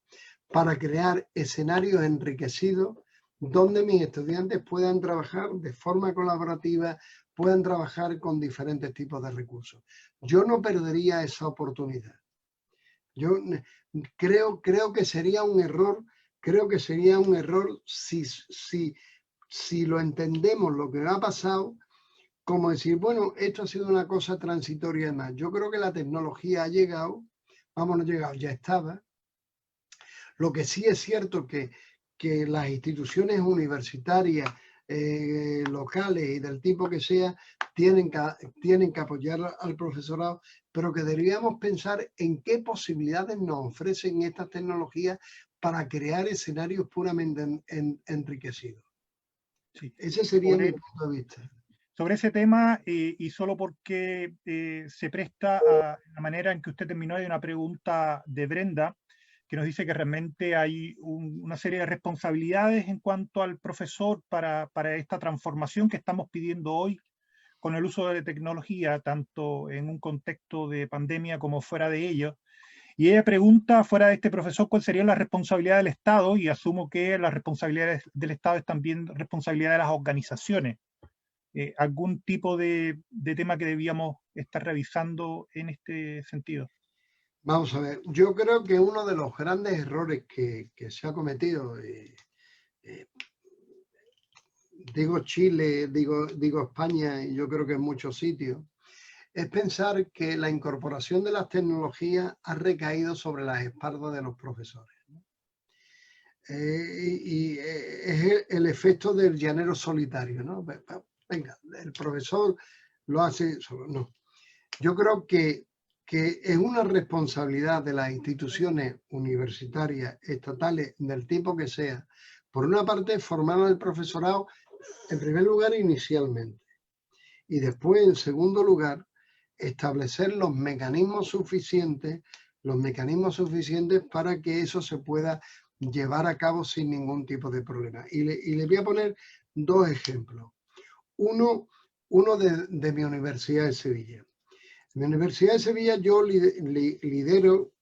para crear escenarios enriquecidos donde mis estudiantes puedan trabajar de forma colaborativa, puedan trabajar con diferentes tipos de recursos. Yo no perdería esa oportunidad. Yo creo que sería un error, si lo entendemos lo que ha pasado, como decir, bueno, esto ha sido una cosa transitoria y más. Yo creo que la tecnología ha llegado, vamos, no ha llegado, ya estaba. Lo que sí es cierto que las instituciones universitarias, locales y del tipo que sea, tienen que apoyar al profesorado, pero que deberíamos pensar en qué posibilidades nos ofrecen estas tecnologías para crear escenarios puramente enriquecidos. Sí. Ese sería mi punto de vista. Sobre ese tema, y solo porque se presta a la manera en que usted terminó, hay una pregunta de Brenda, que nos dice que realmente hay una serie de responsabilidades en cuanto al profesor para esta transformación que estamos pidiendo hoy con el uso de la tecnología, tanto en un contexto de pandemia como fuera de ello. Y ella pregunta, fuera de este profesor, ¿cuál sería la responsabilidad del Estado? Y asumo que la responsabilidad del Estado es también responsabilidad de las organizaciones. ¿Algún tipo de tema que debíamos estar revisando en este sentido? Vamos a ver, yo creo que uno de los grandes errores que se ha cometido, digo Chile, digo España, y yo creo que en muchos sitios, es pensar que la incorporación de las tecnologías ha recaído sobre las espaldas de los profesores. Es el efecto del llanero solitario, ¿no? Venga, el profesor lo hace solo. No. Yo creo que es una responsabilidad de las instituciones universitarias, estatales, del tipo que sea, por una parte, formar al profesorado, en primer lugar, inicialmente, y después, en segundo lugar, establecer los mecanismos suficientes para que eso se pueda llevar a cabo sin ningún tipo de problema. Y le voy a poner dos ejemplos. Uno de mi Universidad de Sevilla. En mi Universidad de Sevilla yo lidero,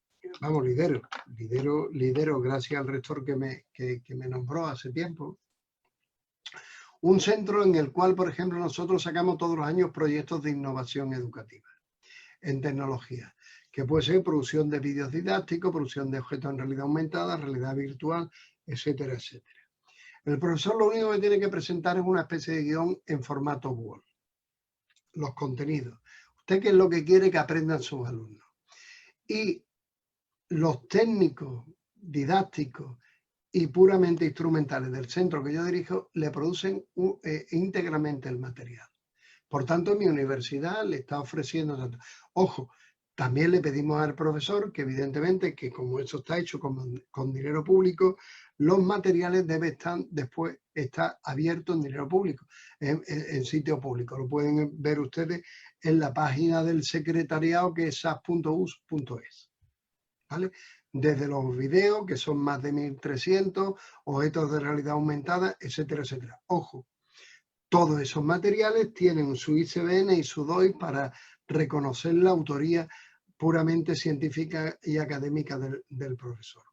gracias al rector que me nombró hace tiempo, un centro en el cual, por ejemplo, nosotros sacamos todos los años proyectos de innovación educativa en tecnología, que puede ser producción de vídeos didácticos, producción de objetos en realidad aumentada, realidad virtual, etcétera, etcétera. El profesor lo único que tiene que presentar es una especie de guión en formato Word. Los contenidos. ¿Usted qué es lo que quiere que aprendan sus alumnos? Y los técnicos didácticos y puramente instrumentales del centro que yo dirijo le producen íntegramente el material. Por tanto, mi universidad le está ofreciendo tanto. Ojo, también le pedimos al profesor que evidentemente que como eso está hecho con dinero público, los materiales deben estar abiertos en dinero público, en sitio público. Lo pueden ver ustedes en la página del secretariado, que es sas.us.es. ¿Vale? Desde los videos, que son más de 1.300, objetos de realidad aumentada, etcétera, etcétera. Ojo, todos esos materiales tienen su ISBN y su DOI para reconocer la autoría puramente científica y académica del profesor.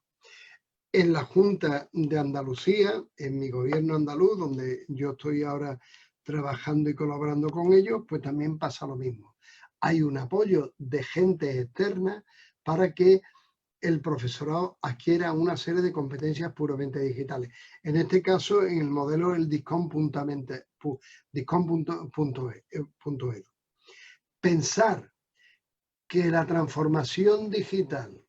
En la Junta de Andalucía, en mi gobierno andaluz, donde yo estoy ahora trabajando y colaborando con ellos, pues también pasa lo mismo. Hay un apoyo de gente externa para que el profesorado adquiera una serie de competencias puramente digitales. En este caso, en el modelo del discom.edu. Pensar que la transformación digital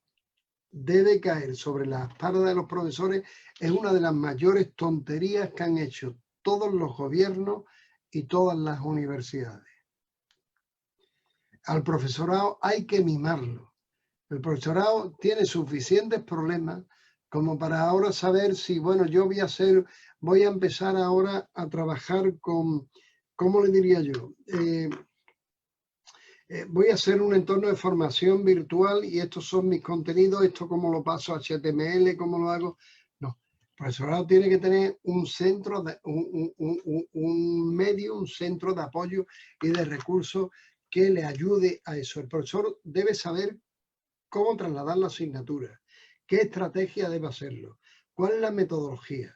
debe caer sobre la espalda de los profesores es una de las mayores tonterías que han hecho todos los gobiernos y todas las universidades. Al profesorado hay que mimarlo. El profesorado tiene suficientes problemas como para ahora saber si, bueno, yo voy a empezar ahora a trabajar con, ¿cómo le diría yo? voy a hacer un entorno de formación virtual y estos son mis contenidos, esto cómo lo paso a HTML, cómo lo hago. No, el profesorado tiene que tener un centro, un medio, un centro de apoyo y de recursos que le ayude a eso. El profesor debe saber cómo trasladar la asignatura, qué estrategia debe hacerlo, cuál es la metodología.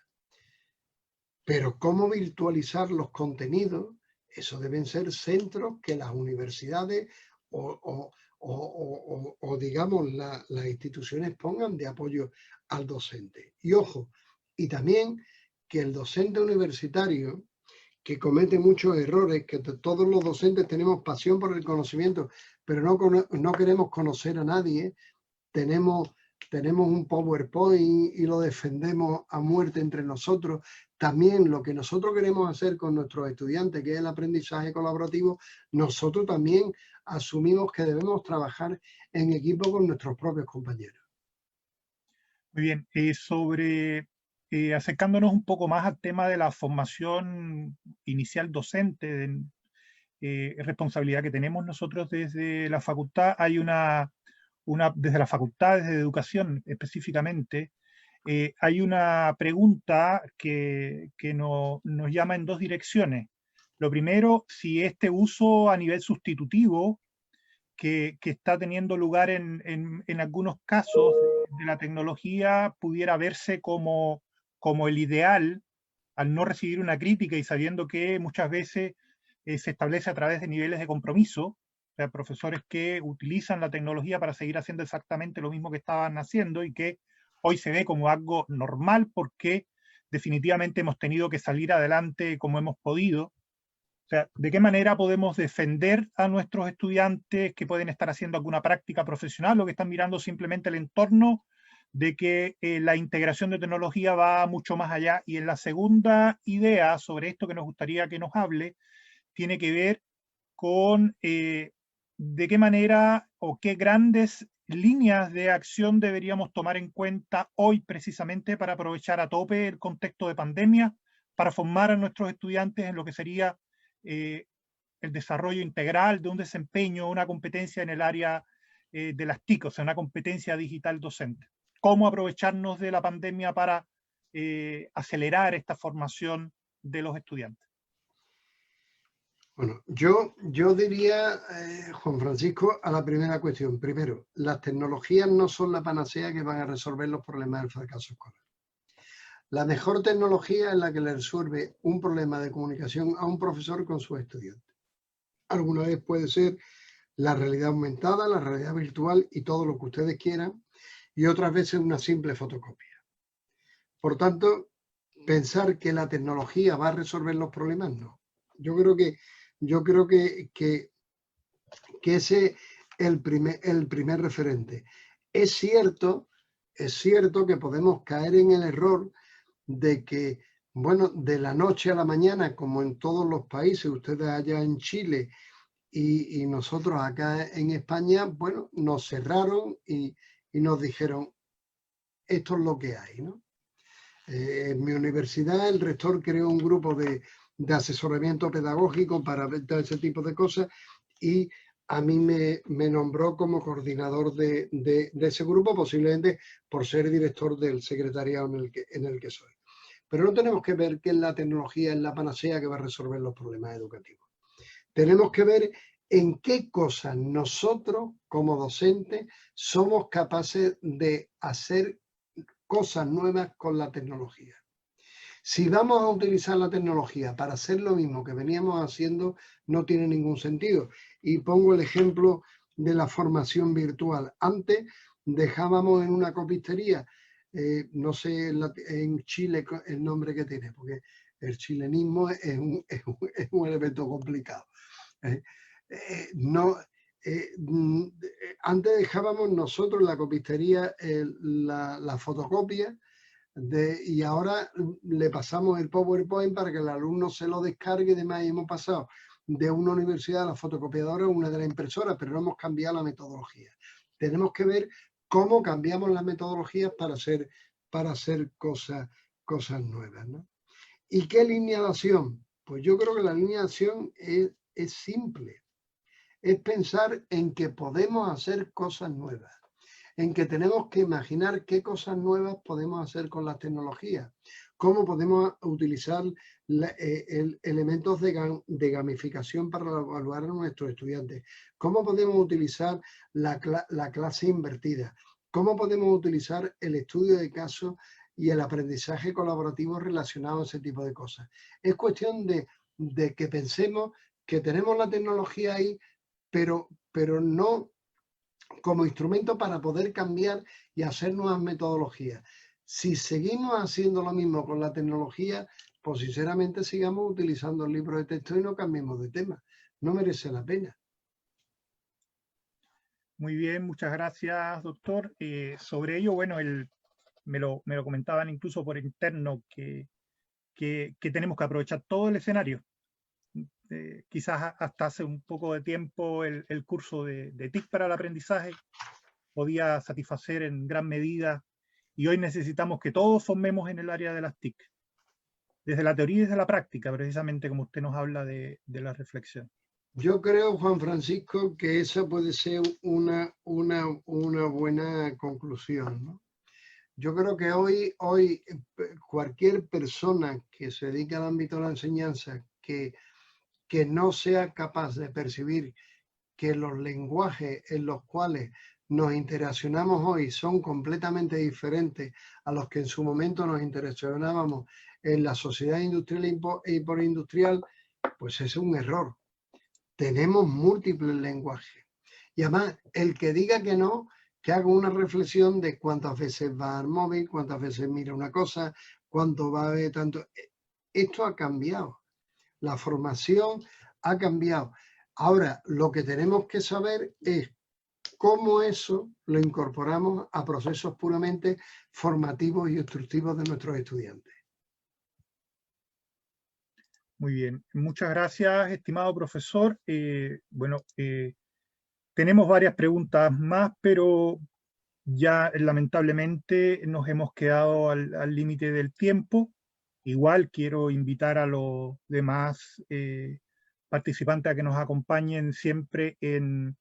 Pero cómo virtualizar los contenidos, eso deben ser centros que las universidades o digamos, las instituciones pongan de apoyo al docente. Y ojo, y también que el docente universitario, que comete muchos errores, que todos los docentes tenemos pasión por el conocimiento, pero no queremos conocer a nadie, tenemos un PowerPoint y lo defendemos a muerte entre nosotros. También lo que nosotros queremos hacer con nuestros estudiantes, que es el aprendizaje colaborativo, nosotros también asumimos que debemos trabajar en equipo con nuestros propios compañeros. Muy bien, acercándonos un poco más al tema de la formación inicial docente, responsabilidad que tenemos nosotros desde la facultad, hay desde la facultad, desde educación específicamente, hay una pregunta que nos llama en dos direcciones. Lo primero, si este uso a nivel sustitutivo que está teniendo lugar en algunos casos de la tecnología pudiera verse como el ideal, al no recibir una crítica y sabiendo que muchas veces se establece a través de niveles de compromiso, o sea, profesores que utilizan la tecnología para seguir haciendo exactamente lo mismo que estaban haciendo y que hoy se ve como algo normal porque definitivamente hemos tenido que salir adelante como hemos podido. O sea, ¿de qué manera podemos defender a nuestros estudiantes que pueden estar haciendo alguna práctica profesional o que están mirando simplemente el entorno de que la integración de tecnología va mucho más allá? Y en la segunda idea sobre esto que nos gustaría que nos hable, tiene que ver con de qué manera o qué grandes líneas de acción deberíamos tomar en cuenta hoy precisamente para aprovechar a tope el contexto de pandemia, para formar a nuestros estudiantes en lo que sería el desarrollo integral de un desempeño, una competencia en el área de las TIC, o sea, una competencia digital docente. ¿Cómo aprovecharnos de la pandemia para acelerar esta formación de los estudiantes? Bueno, yo diría, Juan Francisco, a la primera cuestión. Primero, las tecnologías no son la panacea que van a resolver los problemas del fracaso escolar. La mejor tecnología es la que le resuelve un problema de comunicación a un profesor con sus estudiantes. Alguna vez puede ser la realidad aumentada, la realidad virtual y todo lo que ustedes quieran, y otras veces una simple fotocopia. Por tanto, pensar que la tecnología va a resolver los problemas, no. Yo creo que ese es el primer referente. Es cierto que podemos caer en el error de que, bueno, de la noche a la mañana, como en todos los países, ustedes allá en Chile y nosotros acá en España, bueno, nos cerraron y nos dijeron, esto es lo que hay, ¿no? En mi universidad el rector creó un grupo de asesoramiento pedagógico para ver todo ese tipo de cosas y a mí me nombró como coordinador de ese grupo, posiblemente por ser director del secretariado en el que soy. Pero no tenemos que ver que la tecnología es la panacea que va a resolver los problemas educativos. Tenemos que ver en qué cosas nosotros, como docentes, somos capaces de hacer cosas nuevas con la tecnología. Si vamos a utilizar la tecnología para hacer lo mismo que veníamos haciendo, no tiene ningún sentido. Y pongo el ejemplo de la formación virtual. Antes dejábamos en una copistería, no sé en Chile el nombre que tiene, porque el chilenismo es un elemento complicado. Antes dejábamos nosotros en la copistería la fotocopia y ahora le pasamos el PowerPoint para que el alumno se lo descargue y demás. Y hemos pasado de una universidad a la fotocopiadora a una de las impresoras, pero no hemos cambiado la metodología. Tenemos que ver cómo cambiamos las metodologías para hacer cosas nuevas, ¿no? ¿Y qué línea de acción? Pues yo creo que la línea de acción es simple. es pensar en que podemos hacer cosas nuevas, en que tenemos que imaginar qué cosas nuevas podemos hacer con las tecnologías, cómo podemos utilizar elementos de gamificación para evaluar a nuestros estudiantes, cómo podemos utilizar la clase invertida, cómo podemos utilizar el estudio de casos y el aprendizaje colaborativo relacionado a ese tipo de cosas. Es cuestión de que pensemos que tenemos la tecnología ahí, pero no como instrumento para poder cambiar y hacer nuevas metodologías. Si seguimos haciendo lo mismo con la tecnología, pues sinceramente sigamos utilizando el libro de texto y no cambiemos de tema. No merece la pena. Muy bien, muchas gracias, doctor. Sobre ello, bueno, me lo comentaban incluso por interno que tenemos que aprovechar todo el escenario. Quizás hasta hace un poco de tiempo el curso de TIC para el aprendizaje podía satisfacer en gran medida, y hoy necesitamos que todos formemos en el área de las TIC, desde la teoría y desde la práctica, precisamente como usted nos habla de la reflexión. Yo creo, Juan Francisco, que esa puede ser una buena conclusión, ¿no? Yo creo que hoy cualquier persona que se dedique al ámbito de la enseñanza que no sea capaz de percibir que los lenguajes en los cuales nos interaccionamos hoy son completamente diferentes a los que en su momento nos interaccionábamos en la sociedad industrial y porindustrial, pues es un error. Tenemos múltiples lenguajes. Y además, el que diga que no, que haga una reflexión de cuántas veces va al móvil, cuántas veces mira una cosa, cuánto va a ver tanto. Esto ha cambiado. La formación ha cambiado. Ahora, lo que tenemos que saber es cómo eso lo incorporamos a procesos puramente formativos y instructivos de nuestros estudiantes. Muy bien, muchas gracias, estimado profesor. Tenemos varias preguntas más, pero ya lamentablemente nos hemos quedado al límite del tiempo. Igual quiero invitar a los demás participantes a que nos acompañen siempre en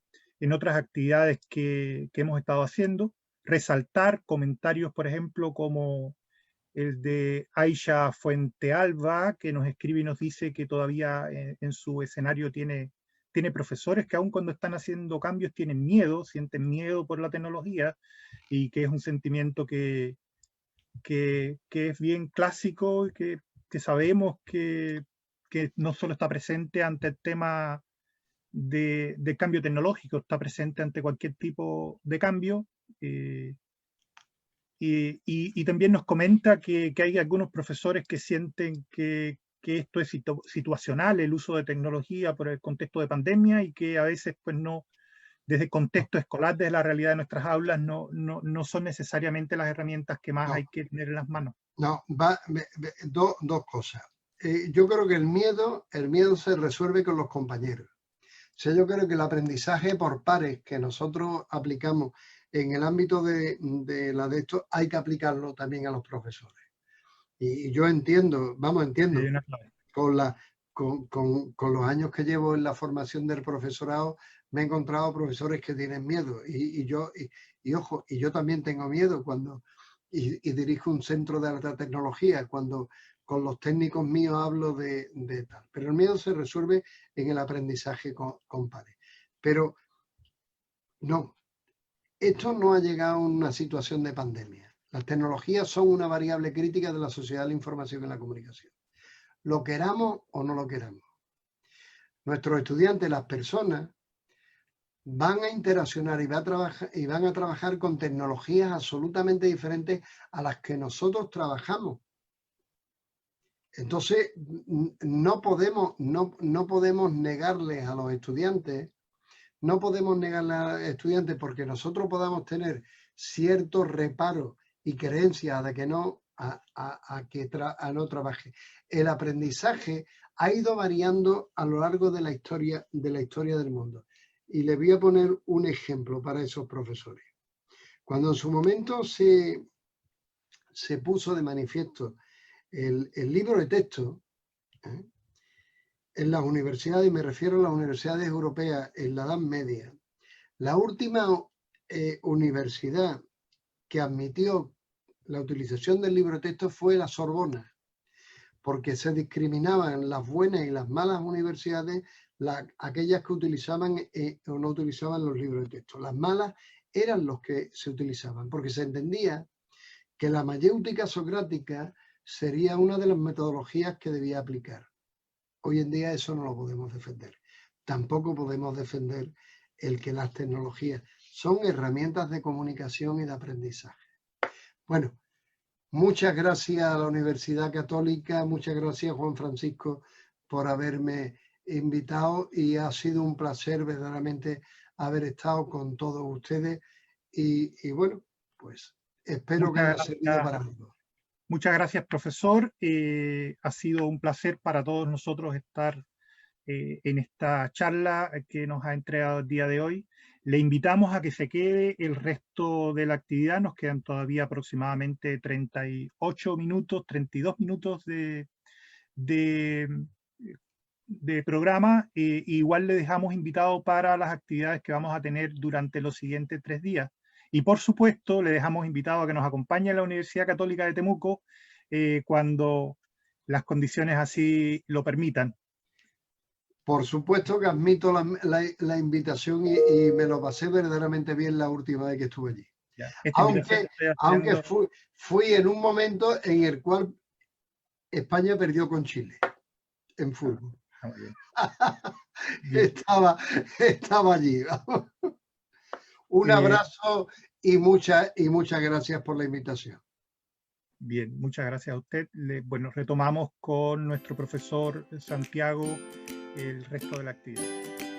otras actividades que hemos estado haciendo. Resaltar comentarios, por ejemplo, como el de Aisha Fuentealba, que nos escribe y nos dice que todavía en su escenario tiene profesores que aun cuando están haciendo cambios tienen miedo, sienten miedo por la tecnología, y que es un sentimiento que es bien clásico y que sabemos que no solo está presente ante el tema de cambio tecnológico, está presente ante cualquier tipo de cambio. Y también nos comenta que hay algunos profesores que sienten que esto es situacional, el uso de tecnología por el contexto de pandemia, y que a veces pues no, desde el contexto escolar, desde la realidad de nuestras aulas, no son necesariamente las herramientas que más hay que tener en las manos. No, dos cosas. Yo creo que el miedo se resuelve con los compañeros. O sea, yo creo que el aprendizaje por pares que nosotros aplicamos en el ámbito de esto, hay que aplicarlo también a los profesores. Y yo entiendo, con los años que llevo en la formación del profesorado, me he encontrado profesores que tienen miedo. Y yo también tengo miedo cuando dirijo un centro de alta tecnología, cuando con los técnicos míos hablo de tal. Pero el miedo se resuelve en el aprendizaje con pares. Pero no, esto no ha llegado a una situación de pandemia. Las tecnologías son una variable crítica de la sociedad de la información y la comunicación. Lo queramos o no lo queramos. Nuestros estudiantes, las personas, van a interaccionar y van a trabajar con tecnologías absolutamente diferentes a las que nosotros trabajamos. Entonces, no podemos negarles a los estudiantes, porque nosotros podamos tener ciertos reparos y creencias de que no no trabaje. El aprendizaje ha ido variando a lo largo de la historia del mundo. Y le voy a poner un ejemplo para esos profesores. Cuando en su momento se puso de manifiesto el libro de texto, en las universidades, y me refiero a las universidades europeas en la Edad Media, la última universidad que admitió la utilización del libro de texto fue la Sorbona, porque se discriminaban las buenas y las malas universidades, aquellas que utilizaban o no utilizaban los libros de texto. Las malas eran los que se utilizaban, porque se entendía que la mayéutica socrática sería una de las metodologías que debía aplicar. Hoy en día eso no lo podemos defender. Tampoco podemos defender el que las tecnologías son herramientas de comunicación y de aprendizaje. Bueno, muchas gracias a la Universidad Católica, muchas gracias Juan Francisco por haberme invitado, y ha sido un placer verdaderamente haber estado con todos ustedes y bueno, pues espero que haya servido para algo. Muchas gracias, profesor. Ha sido un placer para todos nosotros estar en esta charla que nos ha entregado el día de hoy. Le invitamos a que se quede el resto de la actividad. Nos quedan todavía aproximadamente 38 minutos, 32 minutos de programa. Igual le dejamos invitado para las actividades que vamos a tener durante los siguientes 3 días. Y por supuesto, le dejamos invitado a que nos acompañe a la Universidad Católica de Temuco cuando las condiciones así lo permitan. Por supuesto que admito la invitación y me lo pasé verdaderamente bien la última vez que estuve allí. Aunque fui en un momento en el cual España perdió con Chile en fútbol. Estaba allí. Un abrazo y muchas gracias por la invitación. Bien, muchas gracias a usted. Bueno, retomamos con nuestro profesor Santiago el resto de la actividad.